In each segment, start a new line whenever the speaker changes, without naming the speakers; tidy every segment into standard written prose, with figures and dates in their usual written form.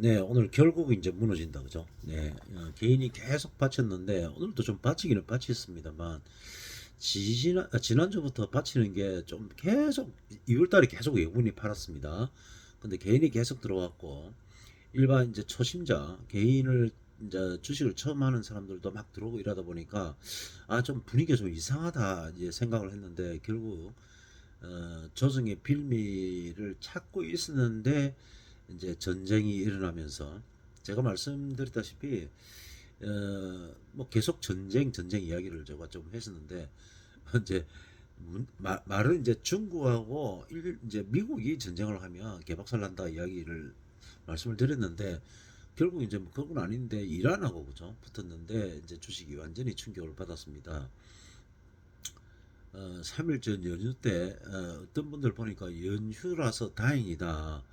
네, 오늘 결국 이제 무너진다, 그죠? 네, 개인이 계속 받쳤는데, 오늘도 좀 받치기는 받쳤습니다만, 지난주부터 받치는 게 좀 계속, 2월달에 계속 외국인이 팔았습니다. 근데 개인이 계속 들어왔고, 일반 이제 초심자, 개인을, 이제 주식을 처음 하는 사람들도 막 들어오고 이러다 보니까, 아, 좀 분위기가 좀 이상하다, 이제 생각을 했는데, 결국, 조정의 빌미를 찾고 있었는데, 이제 전쟁이 일어나면서 제가 말씀드렸다시피 뭐 계속 전쟁 이야기를 제가 좀 했었는데 이제 말은 이제 중국하고 이제 미국이 전쟁을 하면 개박살 난다 이야기를 말씀을 드렸는데 결국 이제 뭐 그건 아닌데 이란하고 그죠 붙었는데 이제 주식이 완전히 충격을 받았습니다. 3일 전 연휴 때 어떤 분들 보니까 연휴라서 다행이다.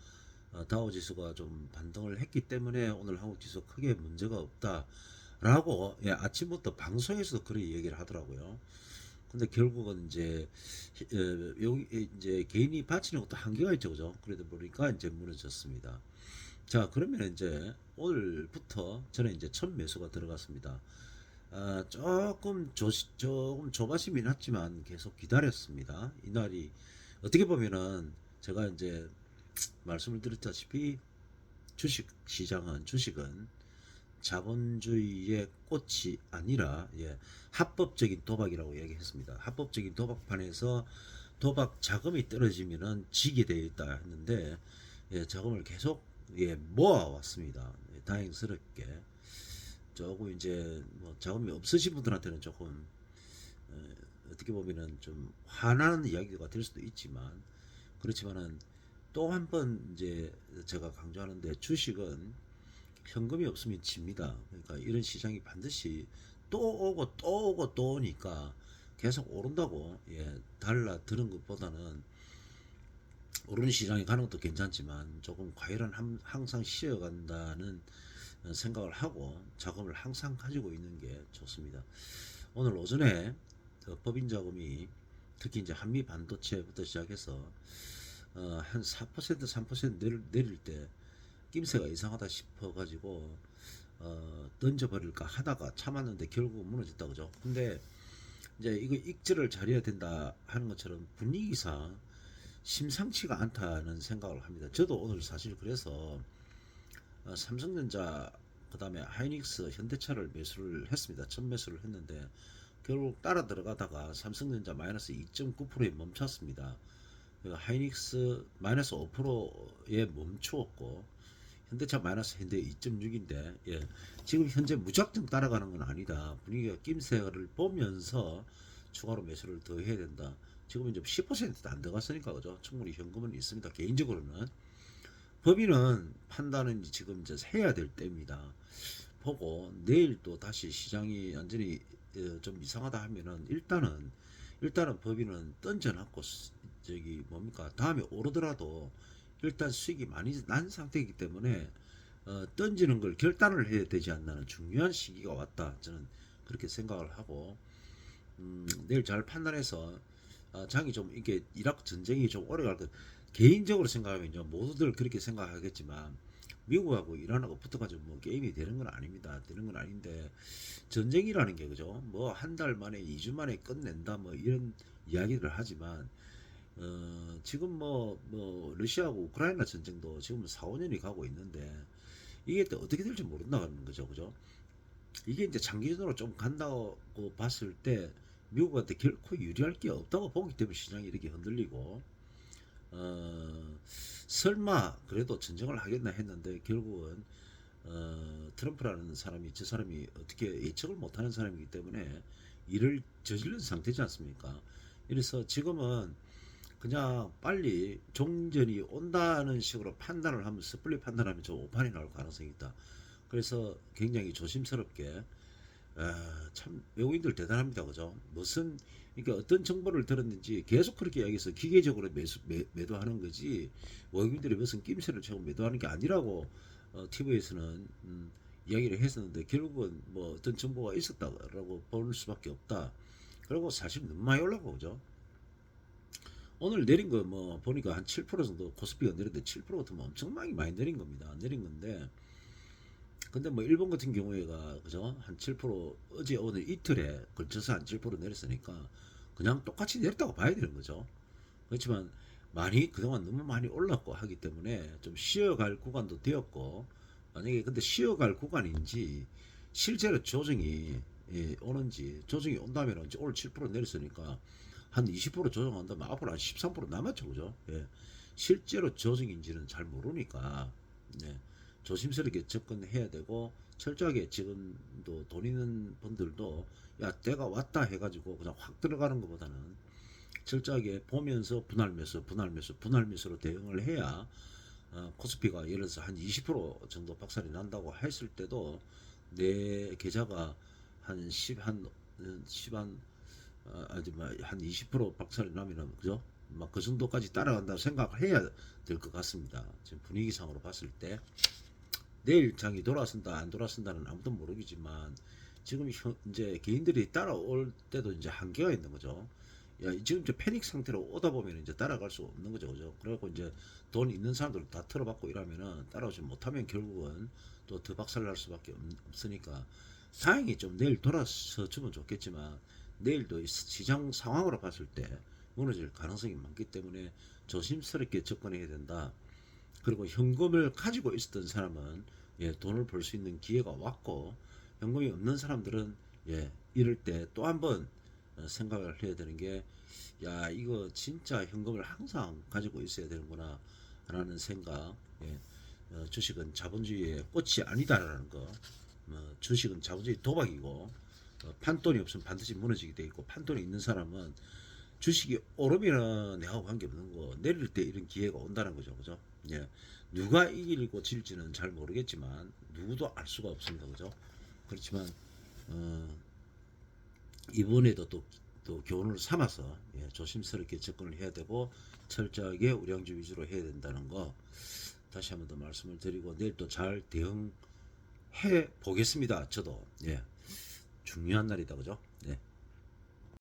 다우지수가 좀 반등을 했기 때문에 오늘 한국 지수 크게 문제가 없다라고 예, 아침부터 방송에서도 그런 얘기를 하더라고요. 근데 결국은 이제 여기 이제 개인이 바치는 것도 한계가 있죠, 그죠? 그러다 보니까 이제 무너졌습니다. 자, 그러면 이제 오늘부터 저는 이제 첫 매수가 들어갔습니다. 조금 조바심이 났지만 계속 기다렸습니다. 이날이 어떻게 보면은 제가 이제 말씀을 드렸다시피 주식은 자본주의의 꽃이 아니라 예, 합법적인 도박이라고 얘기했습니다. 합법적인 도박판에서 도박 자금이 떨어지면은 지게 되어 있다 했는데 예, 자금을 계속 예, 모아왔습니다. 예, 다행스럽게 조금 이제 뭐 자금이 없으신 분들한테는 조금 어떻게 보면은 좀 화나는 이야기가 될 수도 있지만 그렇지만은 또 한 번 이제 제가 강조하는데 주식은 현금이 없으면 집니다. 그러니까 이런 시장이 반드시 또 오고 또 오고 또 오니까 계속 오른다고 예, 달라드는 것보다는 오르는 시장에 가는 것도 괜찮지만 조금 과열은 항상 쉬어간다는 생각을 하고 자금을 항상 가지고 있는 게 좋습니다. 오늘 오전에 그 법인 자금이 특히 이제 한미 반도체부터 시작해서 한 4% 3% 내릴 때 낌새가 이상하다 싶어가지고 던져버릴까 하다가 참았는데 결국 무너졌다 그죠. 근데 이제 이거 익절을 잘해야 된다 하는 것처럼 분위기상 심상치가 않다는 생각을 합니다. 저도 오늘 사실 그래서 삼성전자 그다음에 하이닉스 현대차를 매수를 했습니다. 첫 매수를 했는데 결국 따라 들어가다가 삼성전자 마이너스 2.9%에 멈췄습니다. 하이닉스 마이너스 5%에 멈추었고 현대차 마이너스 현대 2.6인데 예, 지금 현재 무작정 따라가는 건 아니다. 분위기가 낌새를 보면서 추가로 매수를 더 해야 된다. 지금 이제 10%도 안 들어갔으니까 그죠? 충분히 현금은 있습니다. 개인적으로는 법인은 판단은 지금 이제 해야 될 때입니다. 보고 내일 또 다시 시장이 완전히 좀 이상하다 하면은 일단은 법인은 던져놨고 저기 뭡니까 다음에 오르더라도 일단 수익이 많이 난 상태이기 때문에 던지는 걸 결단을 해야 되지 않나는 중요한 시기가 왔다 저는 그렇게 생각을 하고 내일 잘 판단해서 장이 좀 이게 이라크 전쟁이 좀 오래 갈 것. 개인적으로 생각하면 모두들 그렇게 생각하겠지만 미국하고 이란하고 붙어가지고 뭐 게임이 되는 건 아닙니다. 되는 건 아닌데 전쟁이라는 게 그죠? 뭐 한 달 만에 2주 만에 끝낸다 뭐 이런 이야기를 하지만 지금 뭐 러시아하고 우크라이나 전쟁도 지금 4, 5년이 가고 있는데 이게 또 어떻게 될지 모른다는 거죠. 그죠? 이게 이제 장기적으로 좀 간다고 봤을 때 미국한테 결코 유리할 게 없다고 보기 때문에 시장이 이렇게 흔들리고 설마 그래도 전쟁을 하겠나 했는데 결국은 트럼프라는 사람이 저 사람이 어떻게 예측을 못하는 사람이기 때문에 일을 저지른 상태지 않습니까? 그래서 지금은 그냥 빨리 종전이 온다는 식으로 판단을 하면 섣불리 판단하면 좀 오판이 나올 가능성이 있다. 그래서 굉장히 조심스럽게 참 외국인들 대단합니다, 그죠? 무슨 그러니까 어떤 정보를 들었는지 계속 그렇게 이야기해서 기계적으로 매도하는 거지 외국인들이 무슨 낌새를 채고 매도하는 게 아니라고 TV에서는 이야기를 했었는데 결국은 뭐 어떤 정보가 있었다라고 볼 수밖에 없다. 그리고 사실 너무 많이 올라가고 그죠? 오늘 내린 거 뭐 보니까 한 7% 정도 코스피가 내렸는데 7% 같으면 엄청나게 많이 내린 겁니다. 내린 건데 근데 뭐 일본 같은 경우에가 그죠 한 7% 어제 오늘 이틀에 걸쳐서 한 7% 내렸으니까 그냥 똑같이 내렸다고 봐야 되는 거죠. 그렇지만 많이 그동안 너무 많이 올랐고 하기 때문에 좀 쉬어갈 구간도 되었고 만약에 근데 쉬어갈 구간인지 실제로 조정이 오는지 조정이 온다면 이제 오늘 7% 내렸으니까 한 20% 조정한다면 앞으로 한 13% 남았죠 그죠. 예. 실제로 조정인지는 잘 모르니까 예. 조심스럽게 접근해야 되고 철저하게 지금도 돈 있는 분들도 야 때가 왔다 해가지고 그냥 확 들어가는 것보다는 철저하게 보면서 분할 매수, 분할 매수, 분할 매수로 대응을 해야 코스피가 예를 들어서 한 20% 정도 박살이 난다고 했을 때도 내 계좌가 한 10, 한20% 박살이 나면은 그죠? 막 그 정도까지 따라간다고 생각을 해야 될 것 같습니다. 지금 분위기상으로 봤을 때 내일 장이 돌아선다 안 돌아선다는 아무도 모르겠지만 지금 이제 개인들이 따라올 때도 이제 한계가 있는 거죠. 야, 지금 이제 패닉 상태로 오다 보면 이제 따라갈 수가 없는 거죠, 그죠? 그래갖고 이제 돈 있는 사람들 다 틀어받고 이러면은 따라오지 못하면 결국은 또 더 박살날 수밖에 없으니까 다행히 좀 내일 돌아서 주면 좋겠지만 내일도 시장 상황으로 봤을 때 무너질 가능성이 많기 때문에 조심스럽게 접근해야 된다. 그리고 현금을 가지고 있었던 사람은 돈을 벌 수 있는 기회가 왔고 현금이 없는 사람들은 이럴 때 또 한번 생각을 해야 되는 게 야 이거 진짜 현금을 항상 가지고 있어야 되는구나 라는 생각. 주식은 자본주의의 꽃이 아니다라는 거. 주식은 자본주의 도박이고 판돈이 없으면 반드시 무너지게 돼 있고 판돈이 있는 사람은 주식이 오르면은 내하고 관계없는 거 내릴 때 이런 기회가 온다는 거죠, 그죠? 예. 누가 이기고 질지는 잘 모르겠지만 누구도 알 수가 없습니다, 그죠? 그렇지만 어, 이번에도 또 교훈을 삼아서 조심스럽게 접근을 해야 되고 철저하게 우량주 위주로 해야 된다는 거 다시 한번 더 말씀을 드리고 내일 또 잘 대응해 보겠습니다. 저도 중요한 날이다, 그죠?